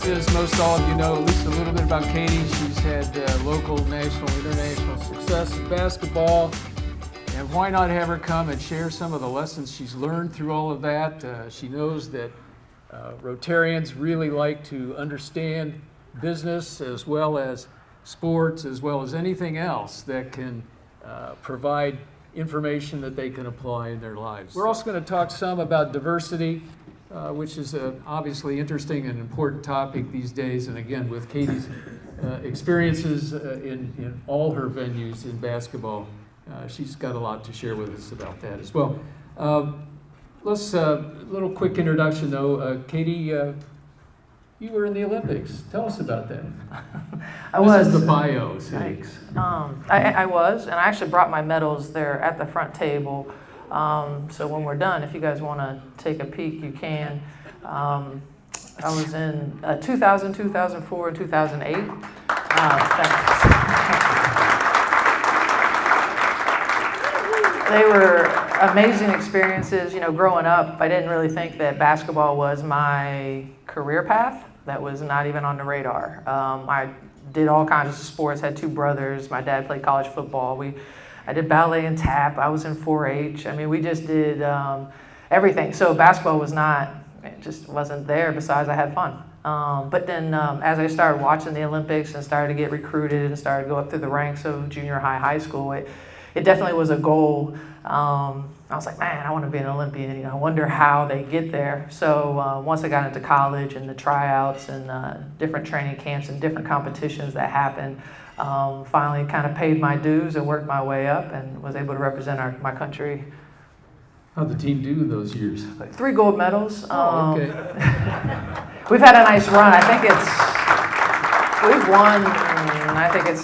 As most all of you know at least a little bit about Katie. She's had local, national, international success in basketball. And why not have her come and share some of the lessons she's learned through all of that? She knows that Rotarians really like to understand business as well as sports, as well as anything else that can provide information that they can apply in their lives. We're also going to talk some about diversity, which is obviously interesting and important topic these days. And again, with Katie's experiences in all her venues in basketball, she's got a lot to share with us about that as well. Let's little quick introduction though. Katie, you were in the Olympics. Tell us about that. This is the bio. Thanks. I was, and I actually brought my medals there at the front table. So when we're done, if you guys want to take a peek, you can. I was in 2000, 2004, and 2008. They were amazing experiences. You know, growing up, I didn't really think that basketball was my career path. That was not even on the radar. I did all kinds of sports, had two brothers. My dad played college football. I did ballet and tap. I was in 4-H. I mean, we just did everything. So basketball was not, it just wasn't there. Besides, I had fun. But then as I started watching the Olympics and started to get recruited and started to go up through the ranks of junior high, high school, it definitely was a goal. I was like, man, I want to be an Olympian. You know, I wonder how they get there. So once I got into college and the tryouts and different training camps and different competitions that happened, finally kind of paid my dues and worked my way up and was able to represent my country. How'd the team do those years? 3 gold medals. Okay. We've had a nice run. We've won, I think it's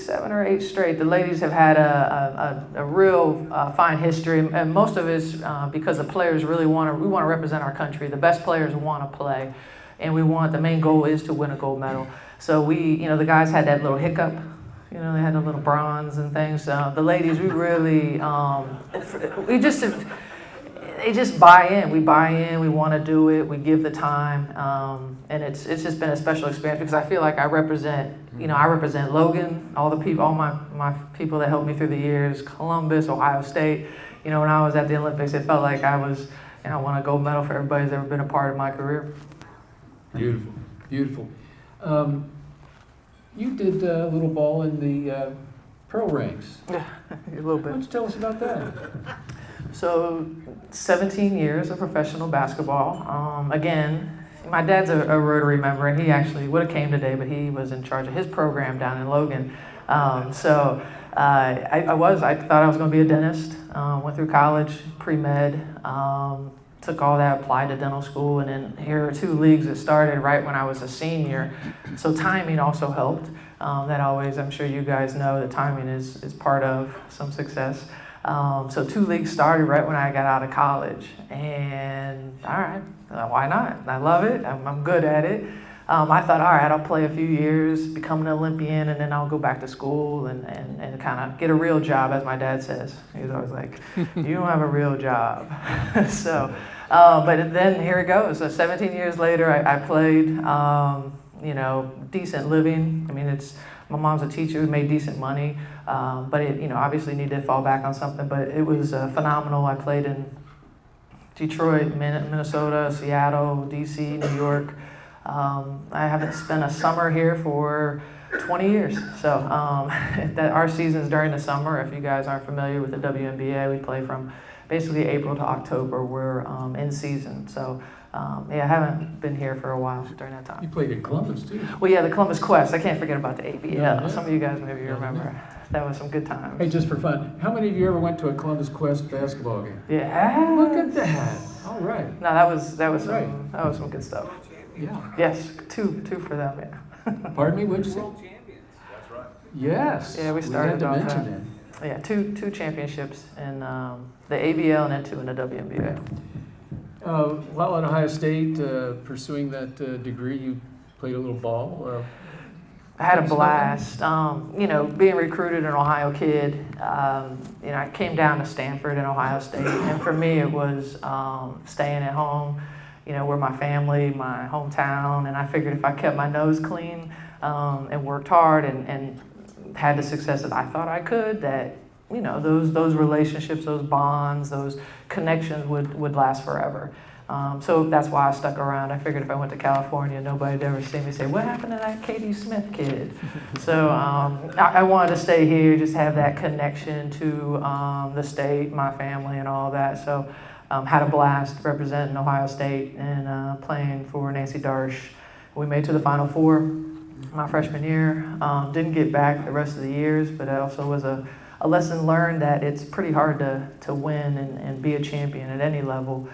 7 or 8 straight. The ladies have had a real fine history, and most of it's because the players really we want to represent our country. The best players want to play, and the main goal is to win a gold medal. So the guys had that little hiccup. You know, they had a little bronze and things. The ladies, we really, they just buy in. We buy in. We want to do it. We give the time, and it's just been a special experience because I feel like I represent Logan, all my people that helped me through the years, Columbus, Ohio State. You know, when I was at the Olympics, it felt like I won a gold medal for everybody who's ever been a part of my career. Beautiful, beautiful. You did a little ball in the pro ranks. Yeah, a little bit. Why don't you tell us about that? So, 17 years of professional basketball. Again, my dad's a Rotary member, and he actually would have came today, but he was in charge of his program down in Logan. I thought I was going to be a dentist. Went through college, pre-med, took all that, applied to dental school, and then here are 2 leagues that started right when I was a senior. So timing also helped. That always, I'm sure you guys know, that timing is part of some success. So 2 leagues started right when I got out of college, and all right, why not? I love it. I'm good at it. I thought, all right, I'll play a few years, become an Olympian, and then I'll go back to school and kind of get a real job, as my dad says. He's always like, you don't have a real job. But then here it goes. So 17 years later, I played, decent living. I mean, my mom's a teacher who made decent money, but it, obviously needed to fall back on something. But it was phenomenal. I played in Detroit, Minnesota, Seattle, DC, New York. I haven't spent a summer here for 20 years. So our season's during the summer. If you guys aren't familiar with the WNBA, we play from basically April to October. We're in season. So I haven't been here for a while during that time. You played in Columbus too. Well, yeah, the Columbus Quest. I can't forget about the ABL. Yeah. Some of you guys maybe remember. That was some good times. Hey, just for fun, how many of you ever went to a Columbus Quest basketball game? Yeah. Look at that. All right. No, that was some good stuff. Yeah. Yes, two for them. Yeah. Pardon me. What'd you say? World champions. That's right. Yes. Yeah, we started had to off mention that. Yeah, two championships in the ABL and then 2 in the WNBA. While at Ohio State, pursuing that degree, you played a little ball. I had a blast. Being recruited an Ohio kid, I came down to Stanford and Ohio State, and for me it was staying at home, were my family, my hometown, and I figured if I kept my nose clean and worked hard and had the success that I thought I could, that those relationships, those bonds, those connections would last forever. So that's why I stuck around. I figured if I went to California, nobody'd ever see me say, "What happened to that Katie Smith kid?" So I wanted to stay here, just have that connection to the state, my family, and all that. So had a blast representing Ohio State and playing for Nancy Darsh. We made it to the Final Four my freshman year. Didn't get back the rest of the years, but it also was a lesson learned that it's pretty hard to win and be a champion at any level.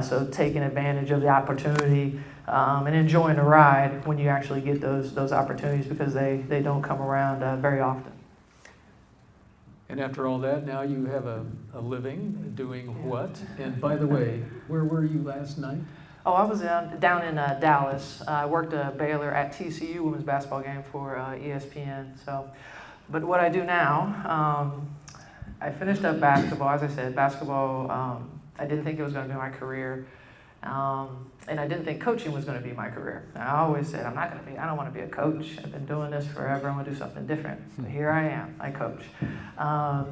So taking advantage of the opportunity and enjoying the ride when you actually get those opportunities, because they don't come around very often. And after all that, now you have a living doing what? And by the way, where were you last night? Oh, I was down in Dallas. I worked a Baylor at TCU women's basketball game for ESPN. But what I do now, I finished up basketball. As I said, basketball, I didn't think it was going to be my career. And I didn't think coaching was going to be my career. I always said, I don't want to be a coach. I've been doing this forever. I want to do something different. But here I am. I coach.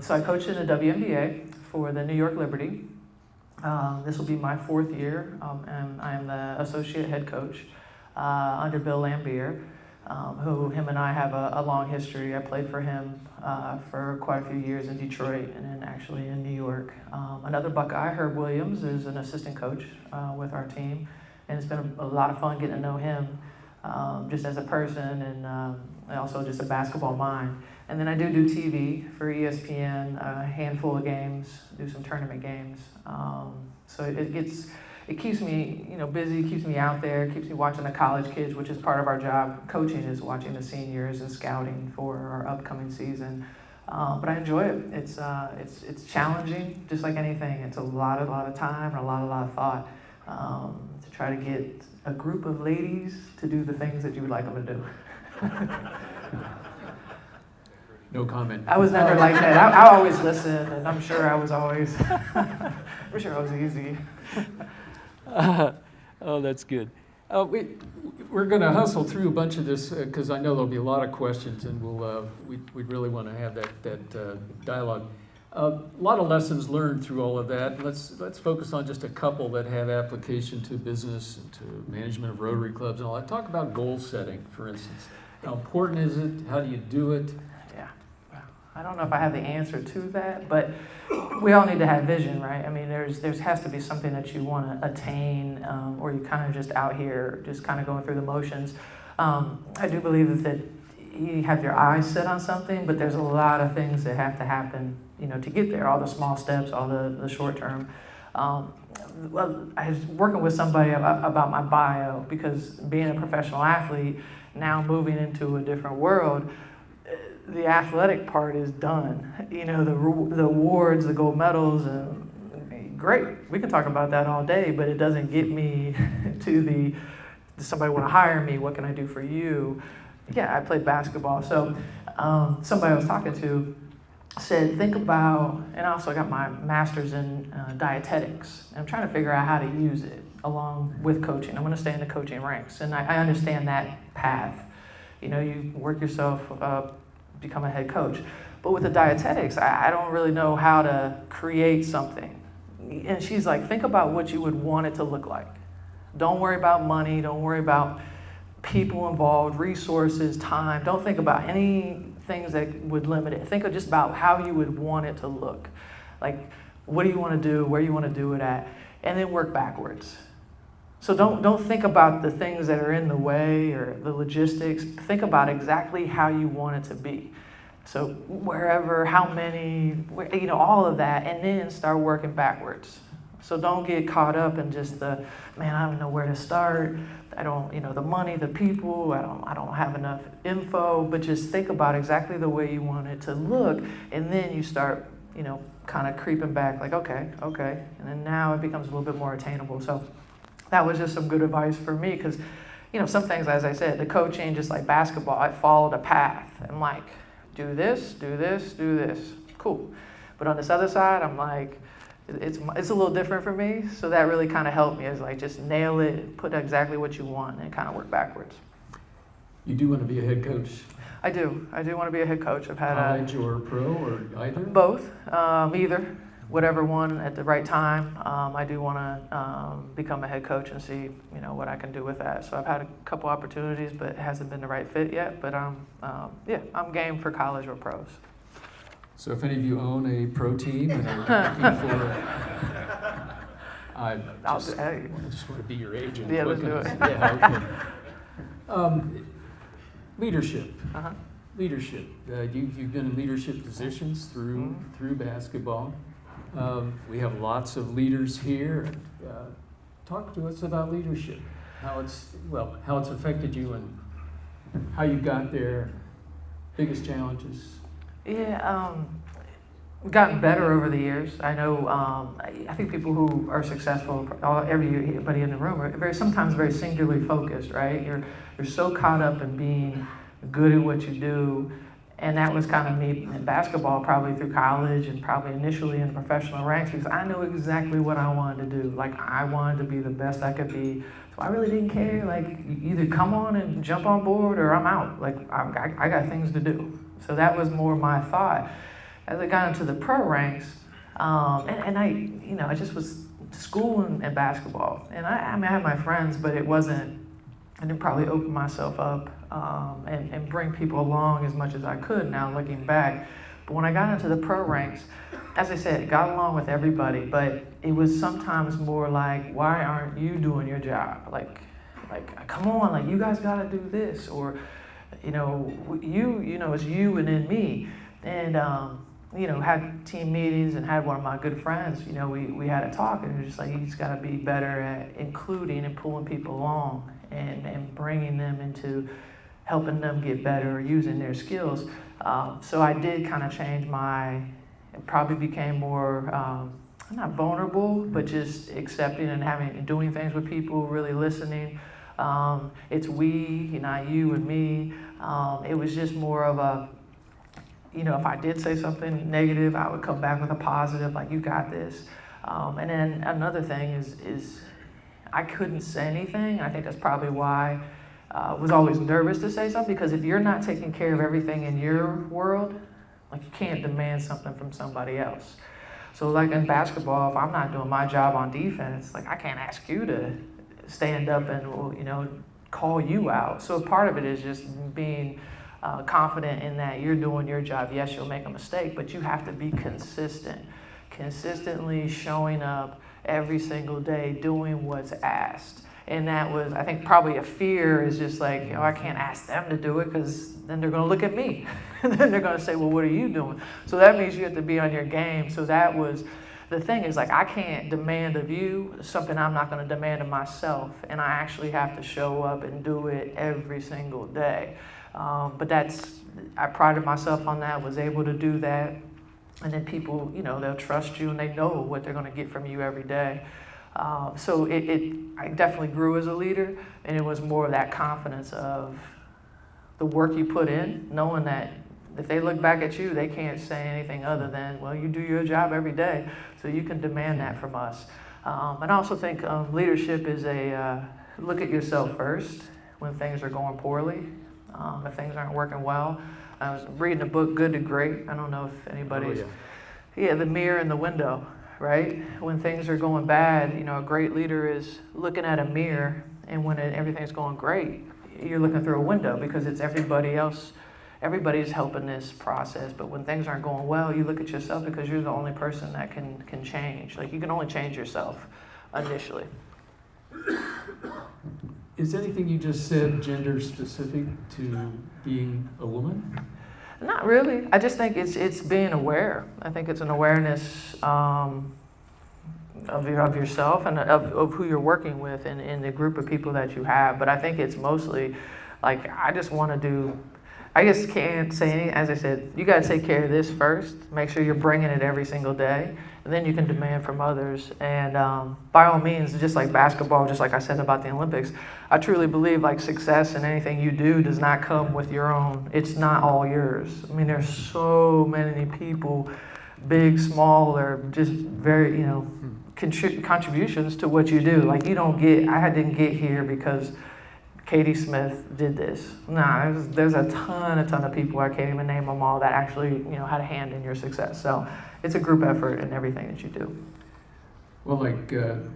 So I coached in the WNBA for the New York Liberty. This will be my 4th year, and I'm the associate head coach under Bill Lambier, who him and I have a long history. I played for him for quite a few years in Detroit and then actually in New York. Another Buckeye, Herb Williams, is an assistant coach with our team, and it's been a lot of fun getting to know him just as a person and also just a basketball mind. And then I do TV for ESPN, a handful of games, do some tournament games. So it keeps me, busy, keeps me out there, keeps me watching the college kids, which is part of our job. Coaching is watching the seniors and scouting for our upcoming season. But I enjoy it. It's challenging, just like anything. It's a lot of time and a lot of thought to try to get a group of ladies to do the things that you would like them to do. No comment. I was never like that. I always listen, and I'm sure I was always, easy. Oh, that's good. We're going to hustle through a bunch of this because I know there'll be a lot of questions, and we'd really want to have that dialogue. A lot of lessons learned through all of that. Let's focus on just a couple that have application to business, and to management of Rotary clubs, and all that. Talk about goal setting, for instance. How important is it? How do you do it? I don't know if I have the answer to that, but we all need to have vision, right? I mean, there has to be something that you want to attain, or you kind of just out here, just kind of going through the motions. I do believe that you have your eyes set on something, but there's a lot of things that have to happen, to get there. All the small steps, all the short term. Well, I was working with somebody about my bio, because being a professional athlete, now moving into a different world, the athletic part is done. The awards, the gold medals, and great. We can talk about that all day, but it doesn't get me to does somebody want to hire me? What can I do for you? Yeah, I played basketball. So somebody I was talking to said, think about, and I also got my master's in dietetics. And I'm trying to figure out how to use it along with coaching. I'm going to stay in the coaching ranks. And I understand that path. You work yourself up, become a head coach. But with the dietetics, I don't really know how to create something. And she's like, think about what you would want it to look like. Don't worry about money. Don't worry about people involved, resources, time. Don't think about any things that would limit it. Think just about how you would want it to look. Like, what do you want to do? Where you want to do it at? And then work backwards. So don't think about the things that are in the way or the logistics. Think about exactly how you want it to be. So wherever, how many, all of that, and then start working backwards. So don't get caught up in just I don't know where to start. I don't, the money, the people, I don't have enough info, but just think about exactly the way you want it to look, and then you start, kind of creeping back, like, okay, and then now it becomes a little bit more attainable. So that was just some good advice for me, because, some things, as I said, the coaching, just like basketball, I followed a path. I'm like, do this, do this, do this. Cool. But on this other side, I'm like, it's a little different for me. So that really kind of helped me, is like just nail it, put exactly what you want, and kind of work backwards. You do want to be a head coach? I do want to be a head coach. I've had college or pro or either? Both, either, whatever one at the right time. I do want to become a head coach and see, what I can do with that. So I've had a couple opportunities, but it hasn't been the right fit yet. But I'm game for college or pros. So if any of you own a pro team and are looking for, I just want to be your agent. Yeah, let's do it. Yeah, okay. Leadership. Uh-huh. Leadership. You've been in leadership positions through basketball. We have lots of leaders here. Talk to us about leadership. How it's affected you and how you got there. Biggest challenges. Yeah, gotten better over the years. I know. I think people who are successful, everybody in the room, are sometimes very singularly focused. Right? You're so caught up in being good at what you do, and that was kind of me in basketball, probably through college and probably initially in the professional ranks, because I know exactly what I wanted to do. Like, I wanted to be the best I could be, so I really didn't care. Like, either come on and jump on board or I'm out. Like, I got things to do. So that was more my thought. As I got into the pro ranks, and I just was school and basketball. And I had my friends, but I didn't probably open myself up and bring people along as much as I could now looking back. But when I got into the pro ranks, as I said, got along with everybody, but it was sometimes more like, why aren't you doing your job? Like, come on, like, you guys gotta do this, or, it's you and then me. And, had team meetings and had one of my good friends, we had a talk, and it was just like, you just gotta be better at including and pulling people along and bringing them into helping them get better or using their skills. So I did kind of change probably became more, not vulnerable, but just accepting and doing things with people, really listening. It's we, not you and me. It was just more of a, if I did say something negative, I would come back with a positive, like, you got this. And then another thing is I couldn't say anything. I think that's probably why I was always nervous to say something, because if you're not taking care of everything in your world, like, you can't demand something from somebody else. So like in basketball, if I'm not doing my job on defense, like, I can't ask you to stand up and, call you out. So part of it is just being confident in that you're doing your job. Yes, you'll make a mistake, but you have to be consistently showing up every single day, doing what's asked. And that was, I think, probably a fear, is just like, I can't ask them to do it, because then they're going to look at me. And then they're going to say, well, what are you doing? So that means you have to be on your game. So that was, the thing is, like, I can't demand of you something I'm not going to demand of myself. And I actually have to show up and do it every single day. But I prided myself on that, was able to do that. And then people, they'll trust you and they know what they're going to get from you every day. So I definitely grew as a leader, and it was more of that confidence of the work you put in, knowing that if they look back at you, they can't say anything other than, well, you do your job every day, so you can demand that from us. And I also think leadership is look at yourself first when things are going poorly, if things aren't working well. I was reading a book, Good to Great. I don't know if anybody's... Yeah, the mirror in the window, right? When things are going bad, a great leader is looking at a mirror, and when everything's going great, you're looking through a window, because it's everybody else. Everybody's helping this process, but when things aren't going well, you look at yourself, because you're the only person that can change. Like, you can only change yourself initially. Is anything you just said gender specific to being a woman? Not really. I just think it's being aware. I think it's an awareness of yourself and of who you're working with and the group of people that you have. But I think it's mostly like, I just want to do, I just can't say anything. As I said, you got to take care of this first. Make sure you're bringing it every single day. And then you can demand from others. And by all means, just like basketball, just like I said about the Olympics, I truly believe like success in anything you do does not come with your own. It's not all yours. I mean, there's so many people big, small, or just very, contributions to what you do. Like I didn't get here because Katie Smith did this. Nah, there's a ton of people, I can't even name them all, that actually, had a hand in your success. So it's a group effort in everything that you do. Well, like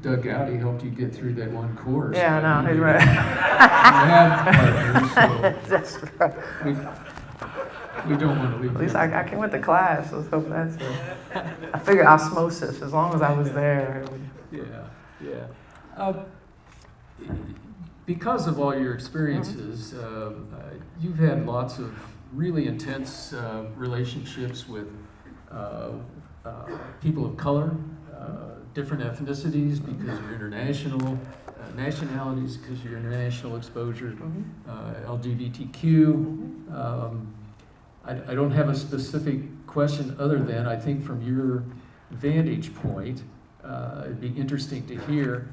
Doug Gowdy helped you get through that one course. Yeah, no, he's right. You have partners, so That's right. we don't want to leave. At least I came with the class. Let's hope that's it. I figured osmosis, as long as I was there. Yeah. Because of all your experiences, you've had lots of really intense relationships with people of color, different ethnicities because you're international, nationalities because you're international exposure, LGBTQ. I don't have a specific question other than I think from your vantage point, it'd be interesting to hear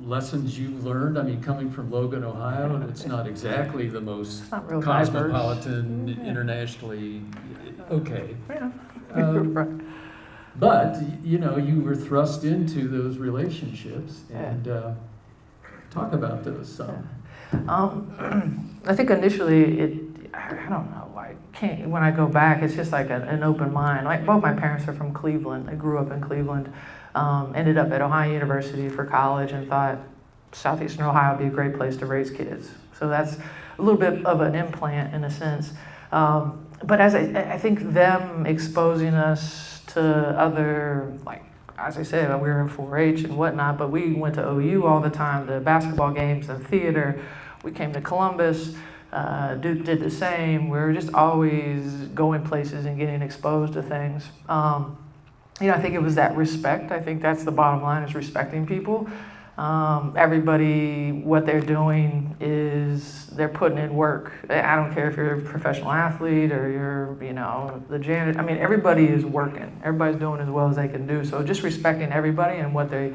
lessons you've learned. I mean, coming from Logan, Ohio, and it's not exactly the most cosmopolitan, internationally, okay. Yeah. But, you were thrust into those relationships, and talk about those some. I think initially I don't know, when I go back, it's just like an open mind. Like both my parents are from Cleveland. I grew up in Cleveland, ended up at Ohio University for college and thought Southeastern Ohio would be a great place to raise kids. So that's a little bit of an implant in a sense. But as I think them exposing us to other, like, as I said, we were in 4-H and whatnot, but we went to OU all the time, to basketball games and theater. We came to Columbus. Duke did the same. We were just always going places and getting exposed to things. I think it was that respect. I think that's the bottom line, is respecting people. Everybody, what they're doing is they're putting in work. I don't care if you're a professional athlete or you're, the janitor. I mean, everybody is working. Everybody's doing as well as they can do. So just respecting everybody and what they're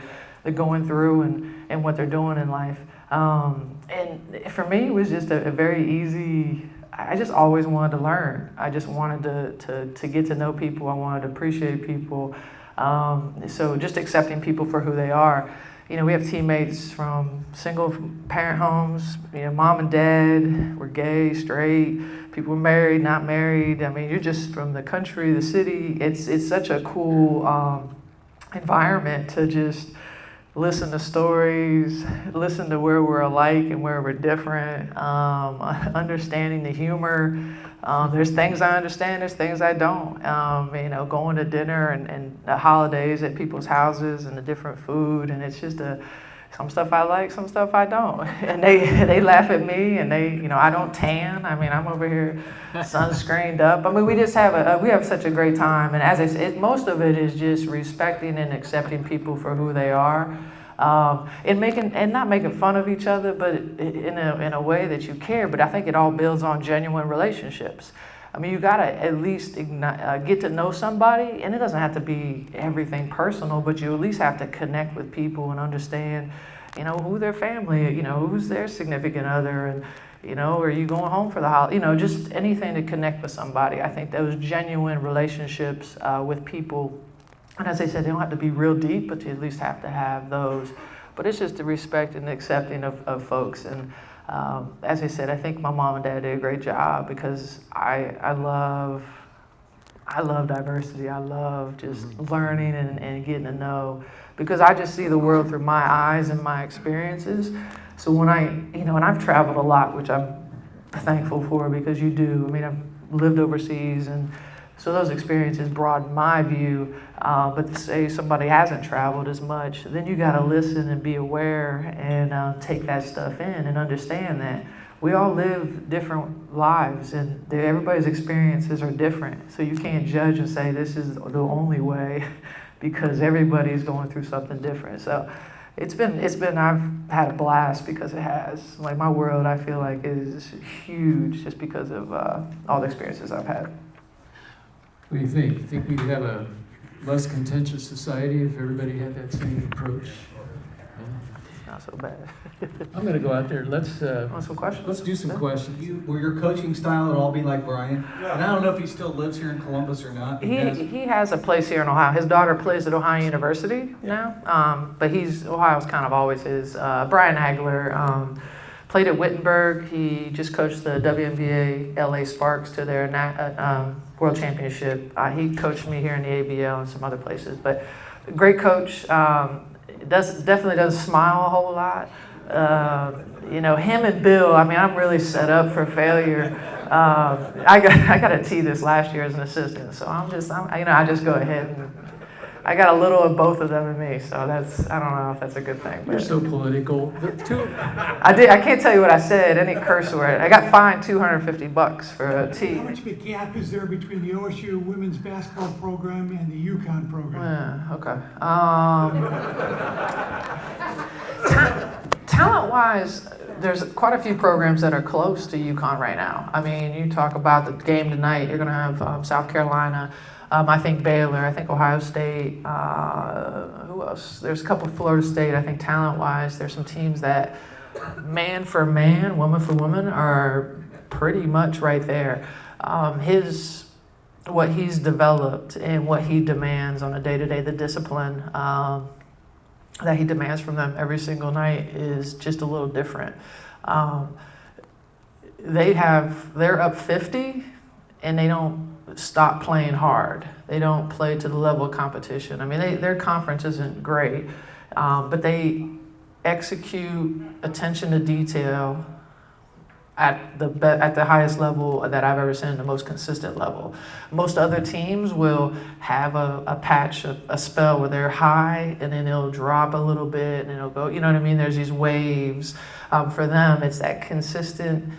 going through and what they're doing in life. And for me, it was just a very easy, I just always wanted to learn. I just wanted to get to know people. I wanted to appreciate people. So just accepting people for who they are. We have teammates from single parent homes, mom and dad were gay, straight, people were married, not married. I mean, you're just from the country, the city. It's such a cool environment to just listen to stories, listen to where we're alike and where we're different, understanding the humor. There's things I understand, there's things I don't. Going to dinner and the holidays at people's houses and the different food, and it's just some stuff I like, some stuff I don't. And they laugh at me, and I don't tan. I mean, I'm over here sunscreened up. I mean, we just have such a great time. And as I said, most of it is just respecting and accepting people for who they are. And not making fun of each other, but in a way that you care. But I think it all builds on genuine relationships. I mean, you gotta at least get to know somebody, and it doesn't have to be everything personal, but you at least have to connect with people and understand, who their family, who's their significant other, and are you going home for the holiday? Just anything to connect with somebody. I think those genuine relationships with people. And as I said, they don't have to be real deep, but you at least have to have those. But it's just the respect and accepting of folks. And as I said, I think my mom and dad did a great job, because I love diversity. I love just learning and getting to know, because I just see the world through my eyes and my experiences. So when and I've traveled a lot, which I'm thankful for, because you do. I mean, I've lived overseas, and so those experiences broaden my view. But say somebody hasn't traveled as much, then you got to listen and be aware and take that stuff in and understand that we all live different lives, and everybody's experiences are different. So you can't judge and say this is the only way, because everybody's going through something different. So it's been I've had a blast, because it has. Like, my world, I feel like, is huge just because of all the experiences I've had. What do you think? You think we'd have a less contentious society if everybody had that same approach? not so bad. I'm going to go out there. Let's Want some questions? let's do some questions. Will your coaching style at all be like Brian? And I don't know if he still lives here in Columbus or not. He has a place here in Ohio. His daughter plays at Ohio University now, but Ohio's kind of always his. Brian Hagler played at Wittenberg. He just coached the WNBA LA Sparks to their World Championship. He coached me here in the ABL and some other places, but great coach. Definitely doesn't smile a whole lot. Him and Bill, I mean, I'm really set up for failure. I got a T this last year as an assistant, so I just go ahead and I got a little of both of them in me, so I don't know if that's a good thing. You're so political. I can't tell you what I said, any curse word. I got fined $250 for a T. How much of a gap is there between the OSU women's basketball program and the UConn program? Yeah, okay. Talent-wise, there's quite a few programs that are close to UConn right now. I mean, you talk about the game tonight, you're going to have South Carolina, I think Baylor, I think Ohio State, who else? There's a couple Florida State. I think talent-wise, there's some teams that man for man, woman for woman are pretty much right there. What he's developed and what he demands on a day-to-day, the discipline that he demands from them every single night is just a little different. They're up 50 and they don't stop playing hard. They don't play to the level of competition. I mean, their conference isn't great, but they execute attention to detail at the highest level that I've ever seen, the most consistent level. Most other teams will have a patch, a spell where they're high and then it'll drop a little bit and it'll go, you know what I mean? There's these waves. For them, it's that consistent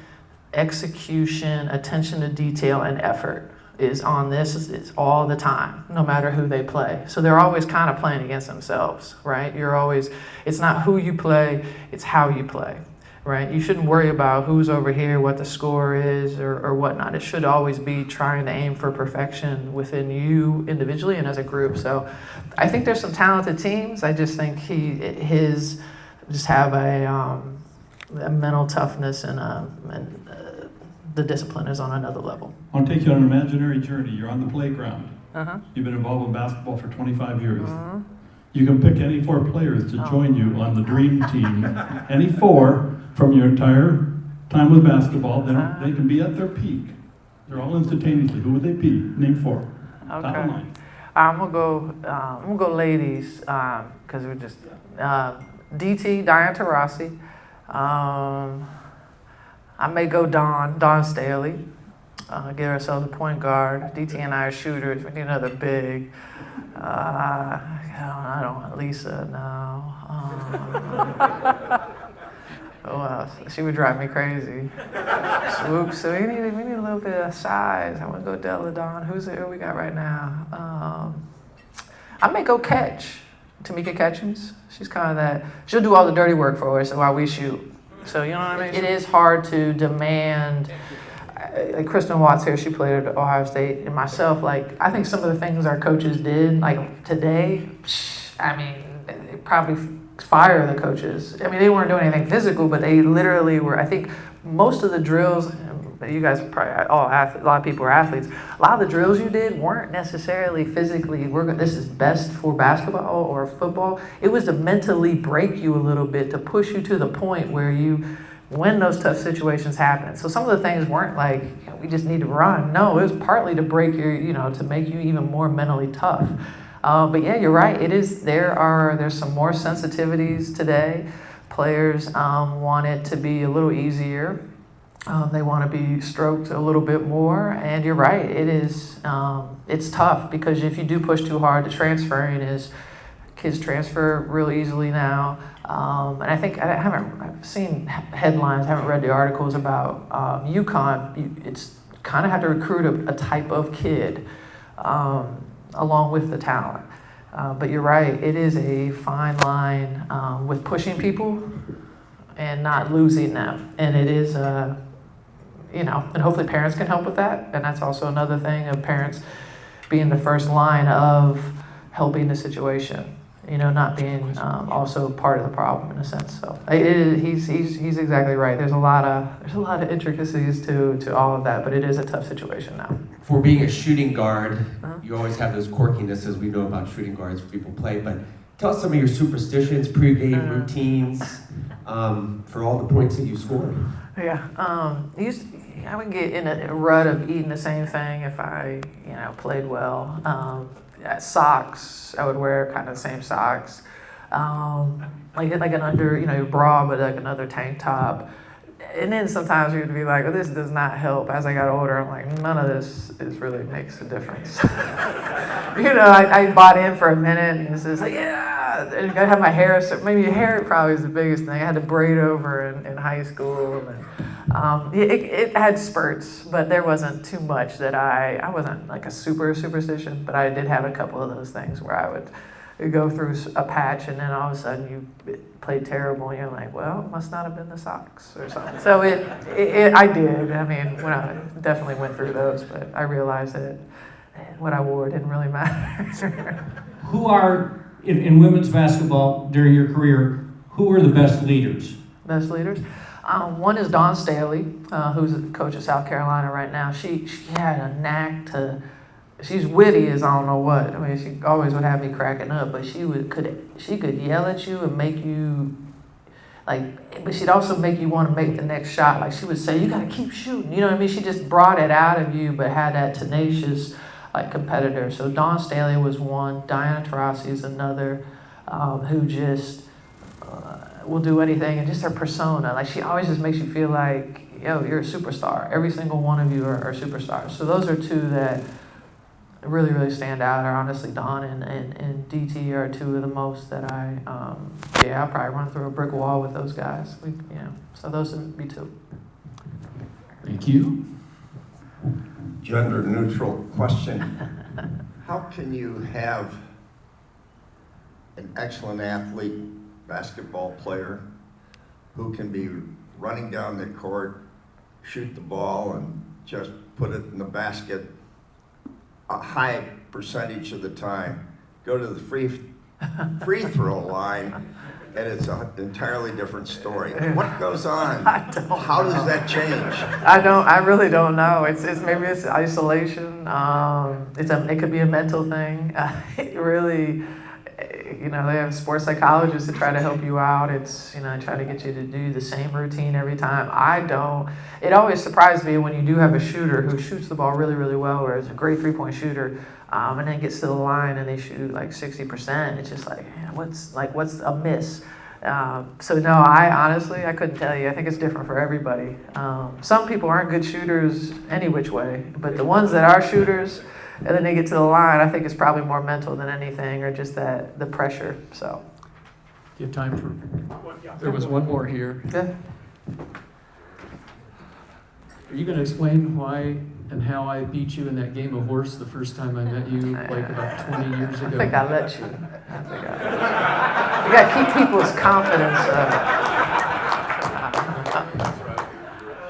execution, attention to detail, and effort is on this. It's all the time, no matter who they play. So they're always kind of playing against themselves, right? It's not who you play, it's how you play. Right? You shouldn't worry about who's over here, what the score is, or whatnot. It should always be trying to aim for perfection within you individually and as a group. So I think there's some talented teams. I just think just have a mental toughness and the discipline is on another level. I'll take you on an imaginary journey. You're on the playground. Uh-huh. You've been involved in basketball for 25 years. Uh-huh. You can pick any 4 players to join you on the dream team. Any 4 from your entire time with basketball. They can be at their peak. They're all instantaneously. Who would they be? Name 4. Okay. Top of line. I'm gonna go ladies because we're just DT Diane Taurasi. I may go Dawn Staley. Give ourselves a point guard. DT and I are shooters. We need another big. I don't want Lisa now. Oh well, she would drive me crazy. Swoop. So we need a little bit of size. I want to go Della Dawn. Who we got right now? I may go Catch. Tamika Catchings. She's kind of that. She'll do all the dirty work for us while we shoot. So you know what I mean? It is hard to demand. Like Kristen Watts here, she played at Ohio State, and myself, I think some of the things our coaches did, today, I mean, they probably fire the coaches. I mean, they weren't doing anything physical, but they literally were. I think most of the drills, you guys probably a lot of people are athletes. A lot of the drills you did weren't necessarily physically. This is best for basketball or football. It was to mentally break you a little bit, to push you to the point where when those tough situations happen. So some of the things weren't we just need to run. No, it was partly to break to make you even more mentally tough. But yeah, you're right. It is. There's some more sensitivities today. Players want it to be a little easier. They want to be stroked a little bit more. And you're right. It is. It's tough because if you do push too hard, the transferring is. Kids transfer real easily now. And I think I've seen headlines, haven't read the articles about UConn. It's kind of have to recruit a type of kid along with the talent. But you're right, it is a fine line with pushing people and not losing them. And it is, and hopefully parents can help with that. And that's also another thing of parents being the first line of helping the situation. not being also part of the problem in a sense. So he's exactly right. There's a lot of intricacies to all of that, but it is a tough situation now. For being a shooting guard, you always have those quirkinesses we know about shooting guards people play, but tell us some of your superstitions, pregame routines, for all the points that you scored. Yeah, I would get in a rut of eating the same thing if I, played well. Socks, I would wear kind of the same socks. Like an under, bra, but like another tank top. And then sometimes you'd be like, this does not help. As I got older, I'm like, none of this really makes a difference. I bought in for a minute, and it's just like, yeah, I gotta have my hair. So maybe hair probably is the biggest thing. I had to braid over in high school, and it had spurts, but there wasn't too much that I wasn't like a super superstition, but I did have a couple of those things where I would go through a patch, and then all of a sudden you played terrible, and you're like, well, it must not have been the socks or something. So I did. I mean, when I definitely went through those, but I realized that what I wore didn't really matter. Who are, in women's basketball during your career, who are the best leaders? Best leaders? One is Dawn Staley, who's a coach at South Carolina right now. She had a knack to, she's witty as I don't know what. I mean, she always would have me cracking up, but she could yell at you and make you, but she'd also make you want to make the next shot. Like she would say, you got to keep shooting. You know what I mean? She just brought it out of you, but had that tenacious, competitor. So Dawn Staley was one. Diana Taurasi is another, who just will do anything, and just her persona. Like she always just makes you feel like, you're a superstar. Every single one of you are superstars. So those are two that really, really stand out. Are honestly Dawn and DT are two of the most that I'll probably run through a brick wall with those guys. So those would be two. Thank you. Gender neutral question. How can you have an excellent athlete, basketball player, who can be running down the court, shoot the ball, and just put it in the basket a high percentage of the time, go to the free throw line, and it's an entirely different story? What goes on? How does that change? I really don't know. Maybe it's isolation. It could be a mental thing. It really, they have sports psychologists to try to help you out. It's, try to get you to do the same routine every time. I don't. It always surprises me when you do have a shooter who shoots the ball really, really well, or is a great three-point shooter, and then gets to the line and they shoot like 60%. It's just like, man, what's a miss? So no, I couldn't tell you. I think it's different for everybody. Some people aren't good shooters any which way, but the ones that are shooters, and then they get to the line, I think it's probably more mental than anything, or just the pressure. So. Do you have time for? There was one more here. Yeah. Are you going to explain why and how I beat you in that game of horse the first time I met you, about 20 years ago? I think I let you. You got to keep people's confidence up.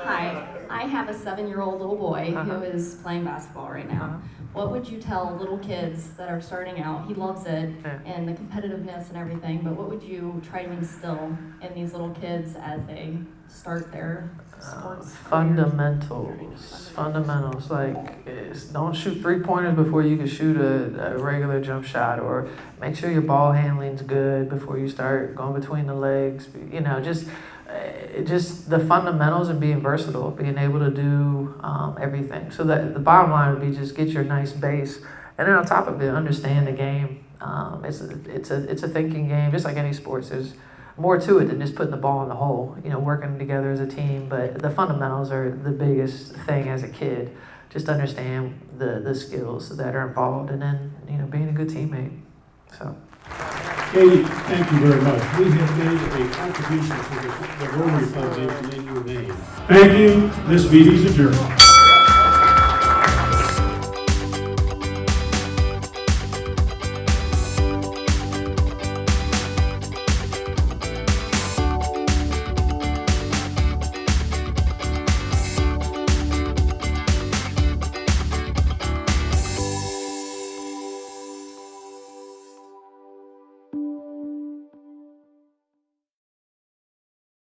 Hi, I have a 7-year-old little boy who is playing basketball right now. What would you tell little kids that are starting out? He loves it and the competitiveness and everything, but what would you try to instill in these little kids as they start their sports Fundamentals, don't shoot three-pointers before you can shoot a regular jump shot, or make sure your ball handling's good before you start going between the legs. Just the fundamentals and being versatile, being able to do everything. So that the bottom line would be just get your nice base, and then on top of it, understand the game. It's a thinking game, just like any sports. There's more to it than just putting the ball in the hole, working together as a team. But the fundamentals are the biggest thing as a kid. Just understand the skills that are involved, and then, being a good teammate. So. Katie, thank you very much. We have made a contribution to the Rotary Foundation in your name. Thank you. This meeting is adjourned.